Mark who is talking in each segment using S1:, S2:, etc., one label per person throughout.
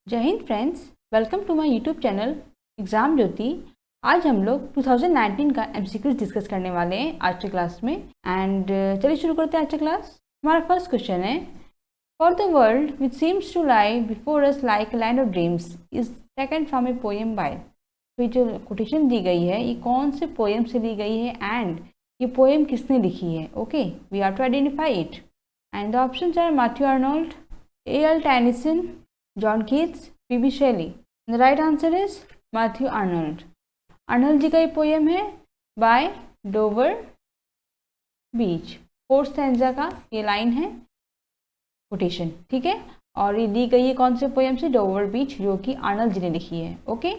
S1: जय हिंद friends, welcome to my YouTube channel exam Jyoti. आज हम लोग 2019 का एमसीक्यूज डिस्कस करने वाले हैं आज के क्लास में। एंड चलिए शुरू करते हैं आज का क्लास। हमारा फर्स्ट क्वेश्चन है, for the world which seems to lie before us like a land of dreams is taken from a poem by. तो ये जो कोटेशन दी गई है ये कौन से पोएम से ली गई है एंड ये पोएम किसने लिखी है? Okay, we have to identify it and the options are Matthew Arnold, A L. Tennyson, John Keats, P B. Shelley. The right answer is Matthew Arnold. Arnold ji का ये पोएम है by Dover Beach. Fourth stanza का ये line है quotation, ठीक है। और ये दी गई है कौन से पोएम से? डोवर बीच, जो कि आर्नोल्ड जी ने लिखी है। ओके,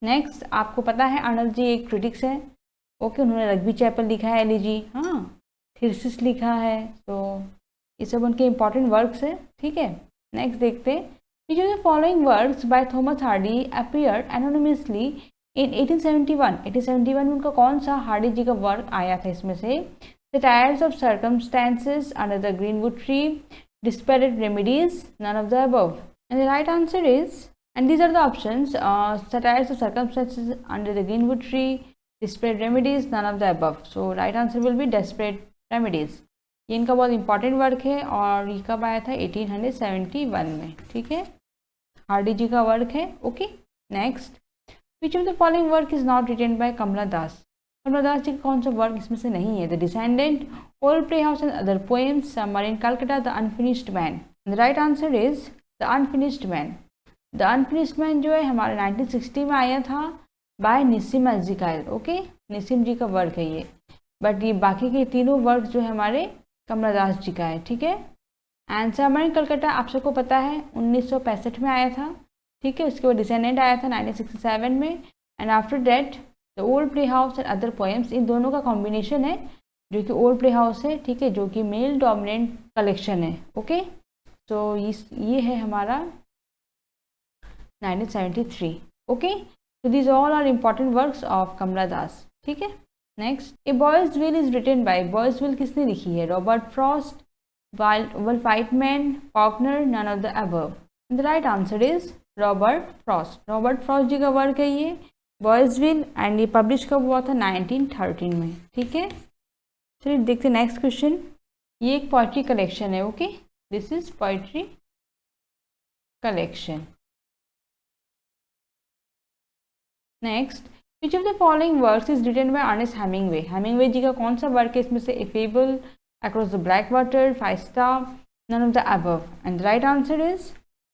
S1: नेक्स्ट आपको पता है आर्नोल्ड जी एक क्रिटिक्स है। ओके, उन्होंने रग्बी चैपल लिखा है, एलिजी, हाँ, थीसिस लिखा है, तो ये सब उनके इंपॉर्टेंट वर्क्स है, ठीक है। नेक्स्ट देखते हैं, Each of the following works by Thomas Hardy appeared anonymously in 1871. 1871 में उनका कौन सा हार्डी जी का वर्क आया था? इसमें से Satires of Circumstances, Under the Greenwood Tree, Disparate Remedies, none of the above. And the right answer is, and these are the options, Satires of Circumstances, Under the Greenwood Tree, Disparate Remedies, none of the above. So right answer will be Desperate Remedies. ये इनका बहुत important work है और ये कब आया था? 1871 में, ठीक है। हार्डी जी का वर्क है। Okay, next, which of the following work is not written by Kamala Das. Kamala Das ji का कौन सा वर्क इसमें से नहीं है? The descendant, old play house and other poems, summer in Calcutta, the unfinished man. The right answer is the unfinished man. The unfinished man जो है हमारे 1960 में आया था बाय निसिम एज़िकाइल। ओके, निसिम जी का वर्क है ये, बट ये बाकी के तीनों वर्क जो है हमारे कमला दास जी का है, ठीक है। एंड समर इन कलकत्ता आप सबको पता है 1965 में आया था, ठीक है। उसके बाद डिसेंडेंट आया था 1967 में। And after that the old play house and other poems, इन दोनों का कॉम्बिनेशन है जो कि ओल्ड प्ले हाउस है, ठीक है, जो कि मेल डोमिनेंट कलेक्शन है। ओके, तो ये है हमारा 1973। Okay, so these all are important works of Kamala Das, ठीक है। Next, a boy's will is written by. Boy's will किसने लिखी है? Robert Frost, Wolfe Whiteman, Faulkner, none of the above. The right answer is Robert Frost. Robert Frost जी का work है ये बॉयजविल, and ये publish कब हुआ था? 1913 में, ठीक है। चलिए देखते हैं नेक्स्ट क्वेश्चन। ये एक पोइट्री कलेक्शन है। Okay, this is poetry collection. Next, which of the following works is written by Ernest Hemingway. Hemingway ji का कौन सा वर्क है इसमें से? A fable, Across the Blackwater, Faista, none of the above. And the right answer is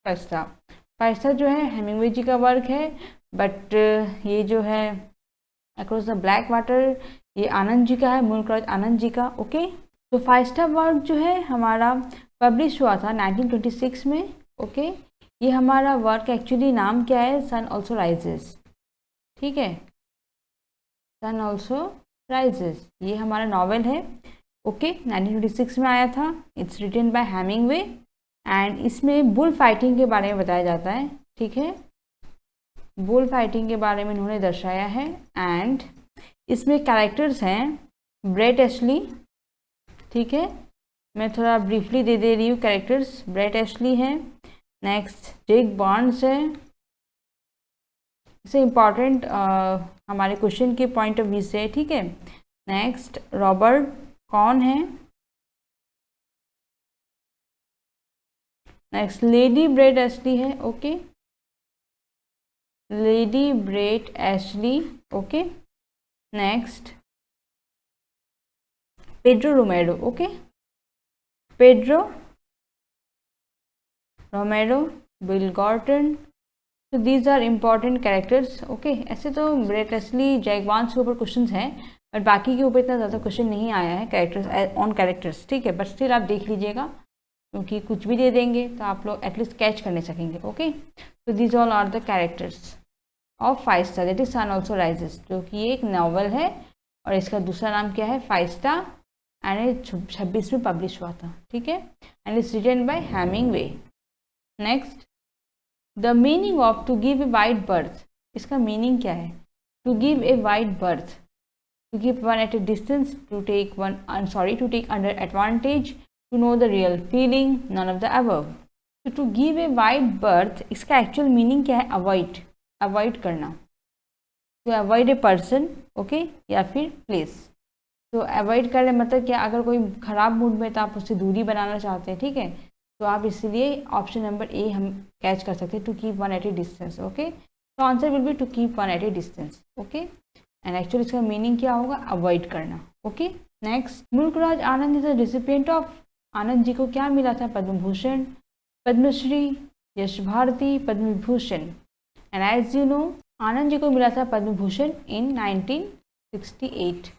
S1: Faista. Faista जो है Hemingway ji का work है, बट ये जो है Across the Blackwater ये आनंद जी का है, मुल्कराज आनंद जी का। ओके, तो फाइस्टा वर्क जो है हमारा पब्लिश हुआ था 1926 में। ओके, ये हमारा वर्क एक्चुअली नाम क्या है? सन ऑल्सो राइजेस, ठीक है, सन ऑल्सो राइजेस, ये हमारा नॉवेल है। ओके, 1926 में आया था। It's written by Hemingway and इसमें बुल फाइटिंग के बारे में बताया जाता है, ठीक है। बुल फाइटिंग के बारे में इन्होंने दर्शाया है। एंड इसमें कैरेक्टर्स हैं ब्रेट एशली, ठीक है, मैं थोड़ा ब्रीफली दे रही हूँ कैरेक्टर्स। ब्रेट एशली हैं, नेक्स्ट जेक बॉन्ड्स है, इसे इम्पॉर्टेंट हमारे क्वेश्चन के पॉइंट ऑफ व्यू से, ठीक है। नेक्स्ट रॉबर्ट कौन है, नेक्स्ट लेडी ब्रेट एशली है। Okay, lady Brett Ashley. Okay, next Pedro Romero. Okay, Pedro Romero, Bill Gorton, तो these are important characters. Okay, ऐसे तो ब्रेट एशली, जैक बॉन्ड्स के ऊपर क्वेश्चन हैं, बट बाकी के ऊपर इतना ज़्यादा क्वेश्चन नहीं आया है कैरेक्टर्स ऑन कैरेक्टर्स, ठीक है। बट स्टिल आप देख लीजिएगा, क्योंकि कुछ भी दे देंगे तो आप लोग एटलीस्ट कैच करने सकेंगे। ओके, तो these all are the characters of Fiesta, that is Sun Also Rises, जो कि एक नावल है और इसका दूसरा नाम क्या है? फाइस्टा, एंड ये 26 में पब्लिश हुआ था, ठीक है। And it's written by Hemingway. Next, the meaning of to give a wide berth, इसका मीनिंग क्या है? To give a wide berth, to keep one at a distance, to take under advantage, to know the real feeling, none of the above. तो to give a wide berth, इसका actual meaning क्या है? Avoid, avoid करना। तो avoid a person, okay, या फिर place. तो avoid करने मतलब क्या, अगर कोई ख़राब मूड में तो आप उससे दूरी बनाना चाहते हैं, ठीक है, तो आप इसलिए ऑप्शन नंबर ए हम कैच कर सकते हैं, to keep one at a distance, okay. तो answer will be to keep one at a distance, okay. And actually इसका मीनिंग क्या होगा? अवॉइड करना, okay. Next, Mulk Raj Anand is the recipient of, Anand ji को क्या मिला था? Padma Bhushan, Padma Shri, Yash Bharati, Padma Vibhushan. And as you know, Anand ji को मिला था पद्म भूषण इन 1968,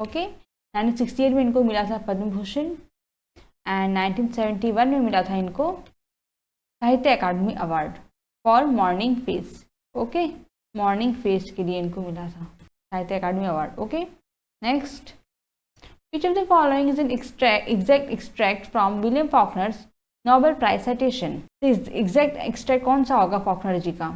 S1: ओके। 1968 में इनको मिला था पद्म भूषण एंड 1971 में मिला था इनको Sahitya Akademi award for morning face, okay. Morning face के लिए इनको मिला था Sahitya Akademi award, okay. Next, which of the following is an exact extract from William Faulkner's Nobel prize citation. Exact extract कौन सा होगा फॉकनर जी का?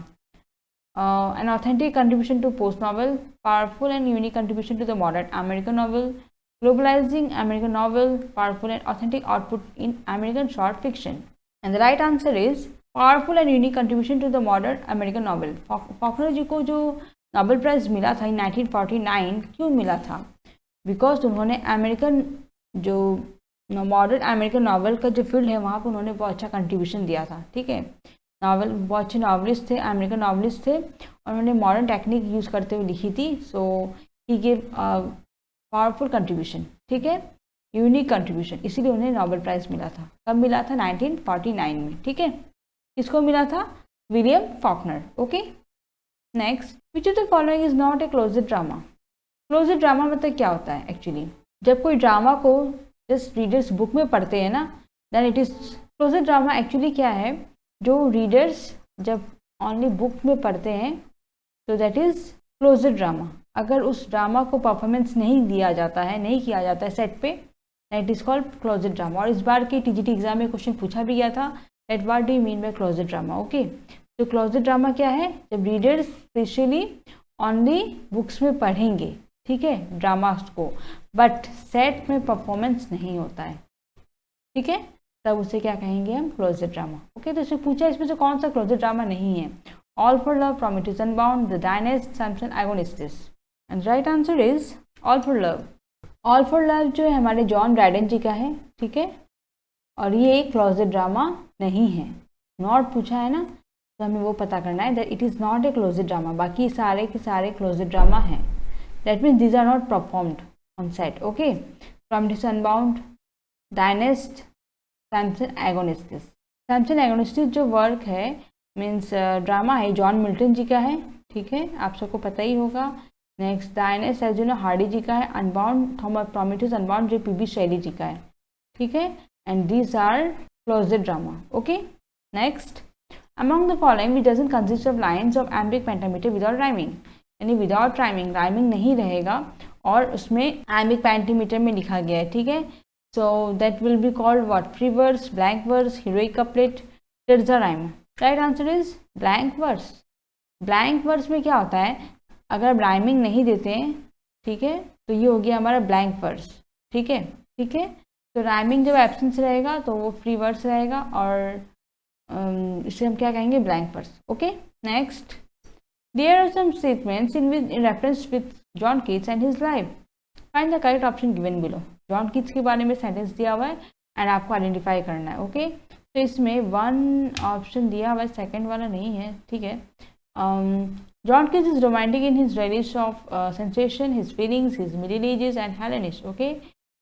S1: An authentic contribution to post-novel, powerful and unique contribution to the modern American novel, globalizing American novel, powerful and authentic output in American short fiction. And the right answer is powerful and unique contribution to the modern American novel. Faulkner ji को जो Nobel prize मिला था 1949, क्यों मिला था? Because उन्होंने American जो modern American novel का जो फील्ड है वहाँ पर उन्होंने बहुत अच्छा कंट्रीब्यूशन दिया था, ठीक है। नावल, बहुत अच्छे नॉवलिस्ट थे, अमेरिकन नॉवलिस्ट थे, और उन्होंने मॉडर्न टेक्निक यूज़ करते हुए लिखी थी। सो ही गिव पावरफुल कंट्रीब्यूशन, ठीक है, यूनिक कंट्रीब्यूशन, इसीलिए उन्हें नोबेल प्राइज़ मिला था। कब मिला था? 1949 में, ठीक है। किसको मिला था? William Faulkner, okay. Next, which of the following is not a closed drama. Closed drama मतलब क्या होता है एक्चुअली? जब कोई ड्रामा को जस्ट रीडर्स बुक में पढ़ते हैं ना, then it is closed drama. Actually क्या है, जो रीडर्स जब ओनली बुक में पढ़ते हैं तो दैट इज़ क्लोज्ड ड्रामा। अगर उस ड्रामा को परफॉर्मेंस नहीं दिया जाता है, नहीं किया जाता है सेट पे, that is called closed drama. और इस बार के टीजीटी एग्जाम में क्वेश्चन पूछा भी गया था, that what do you mean by closed drama, okay. तो क्लोज्ड ड्रामा क्या है? जब रीडर्स स्पेशली ओनली बुक्स में पढ़ेंगे, ठीक है, ड्रामास को, बट सेट में परफॉर्मेंस नहीं होता है, ठीक है, तब उसे क्या कहेंगे हम? Closed drama, okay. तो इसमें पूछा इसमें से कौन सा क्लोज्ड ड्रामा नहीं है? All for love, promises unbound, the dynast, Samson, Agonistes. And right answer is all for love. All for love जो है हमारे जॉन ड्राइडन जी का है, ठीक है, और ये एक क्लोज्ड ड्रामा नहीं है। नॉट पूछा है ना, तो हमें वो पता करना है that it is not a closed drama. बाकी सारे के सारे क्लोज्ड ड्रामा हैं, that means these are not performed on set, okay. Promises unbound, dynast, Samson Agonistes. Samson Agonistes जो वर्क है मीन्स ड्रामा है, जॉन मिल्टन जी का है, ठीक है, आप सबको पता ही होगा। Next, dynast as you know Hardy ji का है। अनबाउंड, थॉमस प्रॉमिसेस अनबाउंड जो पीबी शैली जी का है, ठीक है। And these are closed drama, okay. Next, among the following which doesn't consist of lines of iambic pentameter without rhyming. यानी without rhyming, rhyming नहीं रहेगा और उसमें एम्बिक पेंटामीटर में लिखा गया है, ठीक है। So that will be called what? Free verse, blank verse, heroic couplet, terza rhyme. Right answer is blank verse. Blank verse में क्या होता है? अगर राइमिंग नहीं देते हैं, ठीक है, तो ये हो गया हमारा ब्लैंक वर्स, ठीक है, ठीक है। तो राइमिंग जब एब्सेंस रहेगा तो वो फ्री वर्स रहेगा, और इसे हम क्या कहेंगे? Blank verse, okay. Next, there are some statements in reference with John Keats and his life. Find the correct option given below. John Keats के बारे में सेंटेंस दिया हुआ है एंड आपको आइडेंटिफाई करना है, ओके। तो इसमें वन ऑप्शन दिया हुआ है, सेकंड वाला नहीं है, ठीक है। John Keats is romantic in his relish of sensation, his feelings, his middle ages and Hellenish, okay.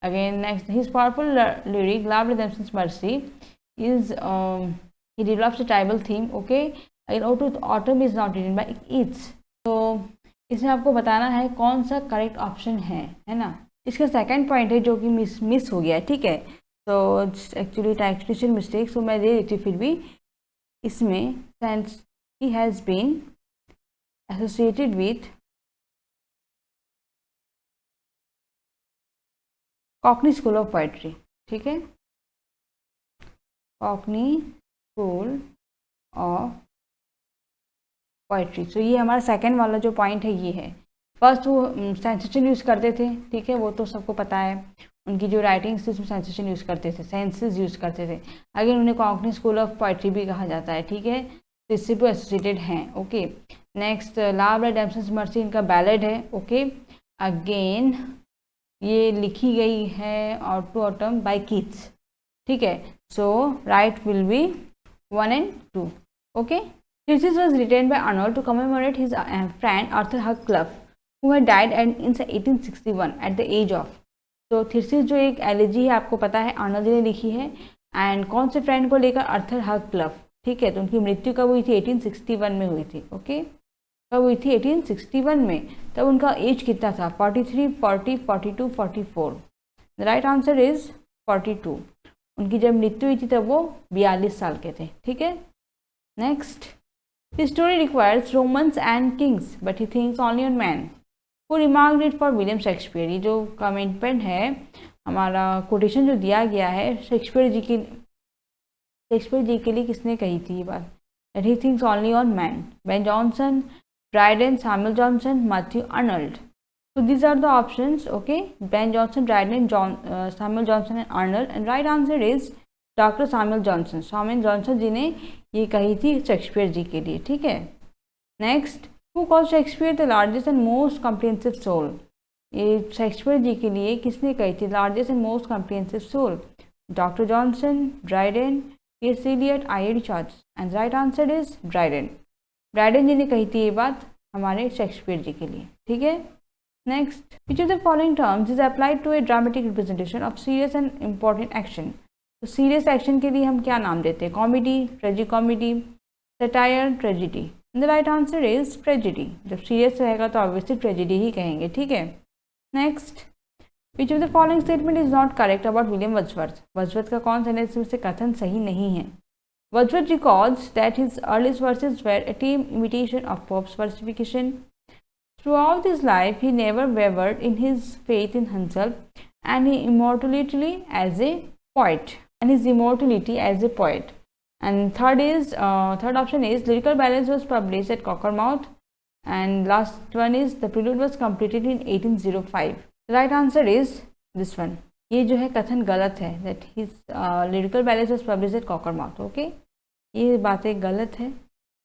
S1: Again, next, his powerful lyric Love Redemption's Mercy is he develops a tribal theme, okay. Again, Ode to Autumn is not written by Keats. तो इसमें आपको बताना है कौन सा correct option है ना। इसका सेकंड पॉइंट है जो कि मिस हो गया है, ठीक है। तो एक्चुअली ट्रांसलेशन मिस्टेक, सो मैं दे देती हूँ फिर भी। इसमें सेंस ही has been associated with cockney school of poetry, ठीक है, कॉकनी स्कूल ऑफ पोइट्री। तो ये हमारा सेकंड वाला जो पॉइंट है ये है। फर्स्ट वो सेंसेशन यूज़ करते थे, ठीक है, वो तो सबको पता है। उनकी जो राइटिंग्स थी उसमें सेंसेशन यूज़ करते थे, सेंसेस यूज़ करते थे। अगेन उन्हें कॉग्निटिव स्कूल ऑफ पोइट्री भी कहा जाता है, ठीक है, तो इससे भी एसोसिएटेड हैं। Okay, next love redemption mercy इनका बैलेड है। ओके, अगेन ये लिखी गई है ऑटम बाय कीट्स, ठीक है, so right will be 1 and 2. Okay, Theseus was written by Arnold to commemorate his friend Arthur Huck Clough, who had died in 1861 at the age of. तो thesis जो एक elegy है आपको पता है Arnold ने लिखी है, एंड कौन से फ्रेंड को लेकर? आर्थर हक क्लफ, ठीक है। तो उनकी मृत्यु कब हुई थी? 1861 में हुई थी। ओके, कब हुई थी? 1861 में। तब उनका एज कितना था? 43, 40, 42, 44। The right answer is 42। उनकी जब मृत्यु हुई थी तब वो 42 साल के थे, ठीक है। Next, His story requires Romans and kings, but he thinks only on man. Who remarked it for William Shakespeare? ये जो कमेंटमेंट है हमारा, कोटेशन जो दिया गया है शेक्सपियर जी के लिए किसने कही थी ये बात? That he thinks only on man. Ben Jonson, Dryden, Samuel Johnson, Matthew Arnold. So these are the options. Okay, Ben Jonson, Dryden, Samuel Johnson and Arnold. And right answer is doctor Samuel Johnson. Samuel Johnson ji ने ये कही थी Shakespeare ji के लिए, ठीक है। Next, who called Shakespeare the largest and most comprehensive soul? ये Shakespeare ji के लिए किसने कही थी largest and most comprehensive soul? Doctor Johnson, Dryden, TS. Eliot, IAD. Church. And right answer is Dryden. Dryden ji ने कही थी ये बात हमारे शेक्सपियर जी के लिए, ठीक है। Next, which of the following terms is applied to a dramatic representation of serious and important action? तो सीरियस एक्शन के लिए हम क्या नाम देते हैं? Comedy, tragic comedy, satire, tragedy. The right answer is tragedy. जब सीरियस रहेगा तो ऑब्वियसली ट्रेजिडी ही कहेंगे, ठीक है। Next, which of the following statement is not correct about William Wordsworth? Wordsworth का कौन सा सेंटेंस से कथन सही नहीं है? Wordsworth records that his earliest verses were a tame imitation of Pope's versification. Throughout his life, he never wavered in his faith in himself and his immortality as a poet. And third option is lyrical balance was published at Cockermouth, and last one is the prelude was completed in 1805. The right answer is this one. ये जो है कथन गलत है, that his lyrical balance was published at Cockermouth. Okay, ये बातें गलत है।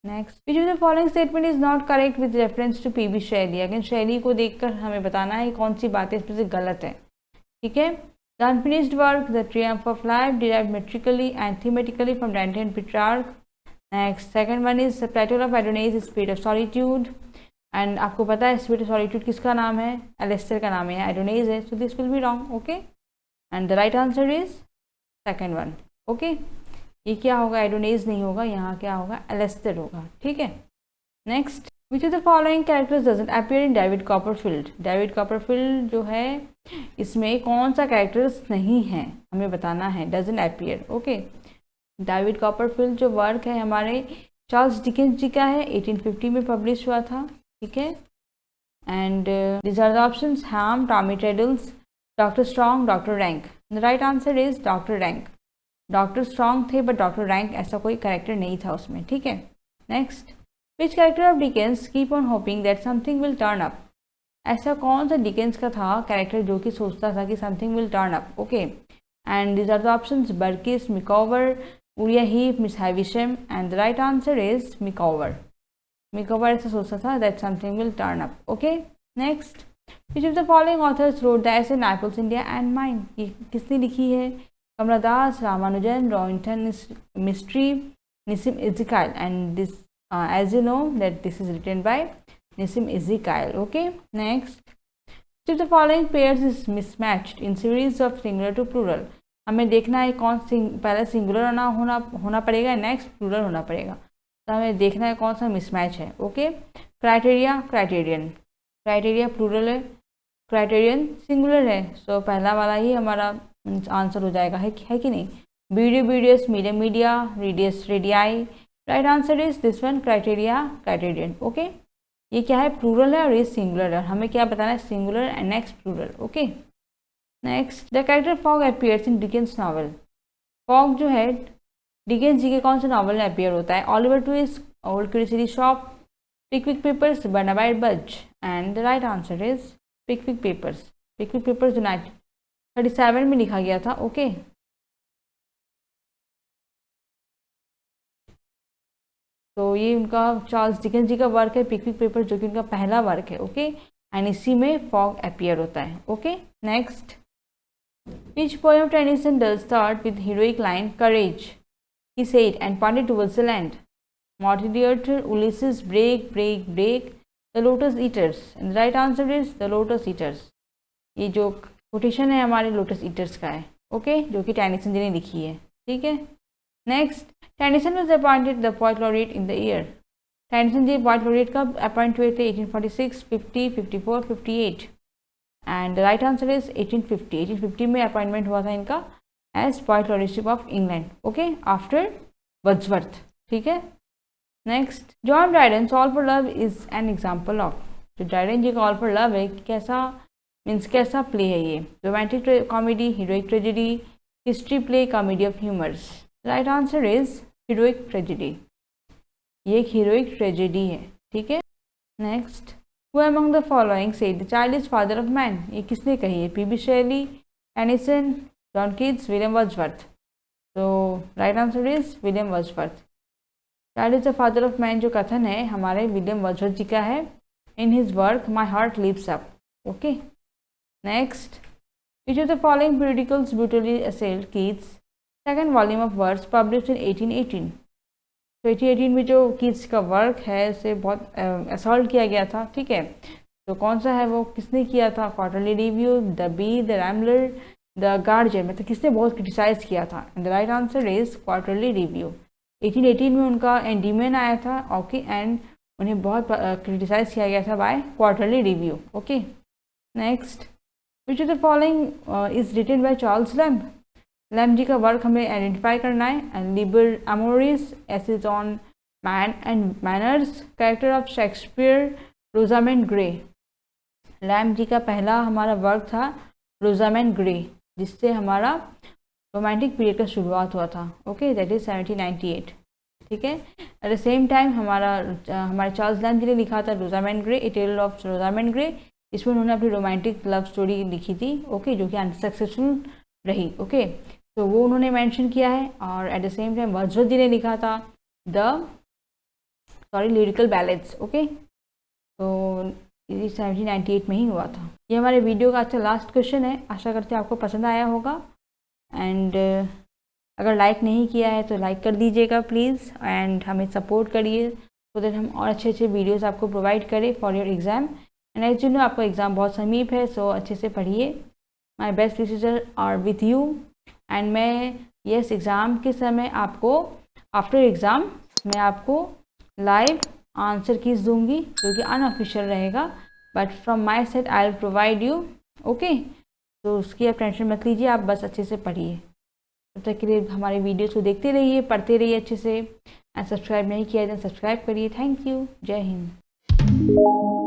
S1: Next, which of the following statement is not correct with reference to P.B. शैली? अगेन शैली को देखकर हमें बताना है कौन सी बातें इसमें से गलत है, ठीक है। The unfinished work, The Triumph of Life, derived metrically and thematically from Dante and Petrarch. Next, second one is the Plato of Adonais, Spirit of Solitude. And आपको पता है Spirit of Solitude किसका नाम है? एलेस्टर का नाम है, Adonais है, so this will be wrong. Okay, and the right answer is second one. Okay, ये क्या होगा? Adonais नहीं होगा, यहाँ क्या होगा? एलेस्टर होगा, ठीक है। Next, which of the following characters doesn't appear in David Copperfield? David Copperfield जो है इसमें कौन सा कैरेक्टर्स नहीं है हमें बताना है, doesn't appear. Okay, David Copperfield जो वर्क है हमारे चार्ल्स डिकेंस जी का है, 1850 में पब्लिश हुआ था, ठीक है। And these are the options, Ham, Tommy Traddles, doctor Strong, doctor Rank. The right answer is doctor Rank. Doctor Strong थे बट डॉक्टर रैंक ऐसा कोई कैरेक्टर नहीं था उसमें, ठीक है। Next, which character of Dickens keep on hoping that something will turn up? ऐसा कौन सा डिकेंस का था कैरेक्टर जो कि सोचता था कि something will turn up? Okay, and these are the options, Barkis, Micawber, Uriah Heep, miss Havisham. And the right answer is Micawber. Micawber ऐसा सोचता था that something will turn up. Okay, next, which of the following authors wrote the essay Naipaul's India and mind? ये किसने लिखी है? कमला दास, Ramanujan, Rohinton Mistry, Nissim Ezekiel. And this as you know that this is written by Nissim Ezekiel. Okay, next, which of the following pairs is mismatched in series of singular to plural? हमें देखना है कौन पहले singular होना पड़ेगा, नेक्स्ट प्लूरल होना पड़ेगा, तो हमें देखना है कौन सा मिसमैच है। Okay, criteria, criterion. Criteria plural है, क्राइटेरियन सिंगुलर है, सो पहला वाला ही हमारा आंसर हो जाएगा, है कि नहीं? Video, वीडियस, medium, media, radius, radii. Right answer is this one, criteria, criterion. Okay, ये क्या है? प्लूरल है और ये सिंगुलर है, हमें क्या बताना है? Singular and next plural. Okay, next, the character Fogg appears in Dickens novel. Fogg जो है डिकेंस जी के कौन से नॉवल में अपीयर होता है? Oliver Twist, old curiosity shop, Pickwick papers, Barnaby बज। And the right answer is Pickwick papers. Pickwick papers united 37 में लिखा गया था। ओके, तो ये उनका चार्ल्स डिकेंस जी का वर्क है, पिकविक पेपर, जो कि उनका पहला वर्क है। ओके, एंड इसी में फॉग अपीयर होता है। Okay, next, which poem of Tennyson does start with heroic line courage he said and pointed towards the land? Morty the Earther, Ulysses, break, break, break, the Lotus Eaters. And the right answer is the Lotus Eaters. ये जो quotation है हमारे lotus eaters का है। Okay, जो कि Tennyson जी ने लिखी है। ठीक है, next, Tennyson was appointed the poet laureate in the year. Tennyson ji poet laureate कब अपॉइंट हुए थे? 1846, 50, 54, 58। And the right answer is 1850। 1850 में अपॉइंटमेंट हुआ था इनका as poet laureateship of England. Okay, after Wordsworth. ठीक है, next, John Dryden all for love is an example of. जो ड्राइडन जी का ऑल फॉर लव है, कैसा मीन्स कैसा प्ले है ये? Romantic comedy, heroic tragedy, history play, comedy of humours. Right answer is heroic tragedy. ये एक हीरोइक ट्रेजेडी है। ठीक है, next, who among the following said the child is father of man? ये किसने कही है? P B Shelley, Tennyson, John Keats, William Wordsworth. तो right answer is William Wordsworth. Child is the father of man जो कथन है हमारे William Wordsworth ji का है इन his work my heart lives up. Okay, next, which of the following periodicals brutally assailed Keats second volume of works published in 1818? तो 1818 में जो Keats का वर्क है उसे बहुत असॉल्ट किया गया था। ठीक है, तो कौन सा है वो, किसने किया था? Quarterly review, the bee, the Rambler, the Guardian, मतलब किसने बहुत क्रिटिसाइज किया था? And the right answer is quarterly review. 1818 में उनका एंडीमेन आया था। ओके, एंड उन्हें बहुत क्रिटिसाइज किया गया था by quarterly review. Okay, next, which of the following is written by Charles Lamb? Lamb ji का वर्क हमें आइडेंटिफाई करना है। And Liber Amoris, essays on man and manners, character of Shakespeare, Rosamund Gray. Lamb ji का पहला हमारा work था Rosamund grey, जिससे हमारा रोमांटिक पीरियड का शुरुआत हुआ था। Okay, that is 1798। ठीक है, एट द सेम टाइम हमारे चार्ल्स लैम्ब जी ने लिखा था Rosamund Gray, a tale of Rosamund Gray. इसमें उन्होंने अपनी रोमांटिक लव स्टोरी लिखी थी। ओके, जो कि अनसक्सेसफुल रही। ओके, तो वो उन्होंने मेंशन किया है। और at the same time Wordsworth ji ने लिखा था लिरिकल बैलेड्स। ओके, तो ये 1798 में ही हुआ था। ये हमारे वीडियो का अच्छा लास्ट क्वेश्चन है। आशा करते हैं आपको पसंद आया होगा। एंड अगर लाइक नहीं किया है तो लाइक कर दीजिएगा प्लीज़, एंड हमें सपोर्ट करिए सो दैट हम और अच्छे अच्छे वीडियोस आपको प्रोवाइड करें for your exam. And as you know, आपका एग्ज़ाम बहुत समीप है, सो अच्छे से पढ़िए। My best wishes are with you. And मैं यस एग्ज़ाम के समय आपको आफ्टर एग्ज़ाम मैं आपको लाइव आंसर कीज दूंगी, जो कि अनऑफिशियल रहेगा, but from my side I will provide you. Okay, तो उसकी आप टेंशन मत लीजिए, आप बस अच्छे से पढ़िए। तब तक के लिए हमारे वीडियोस को देखते रहिए, पढ़ते रहिए अच्छे से। एंड सब्सक्राइब नहीं किया है तो सब्सक्राइब करिए। थैंक यू, जय हिंद।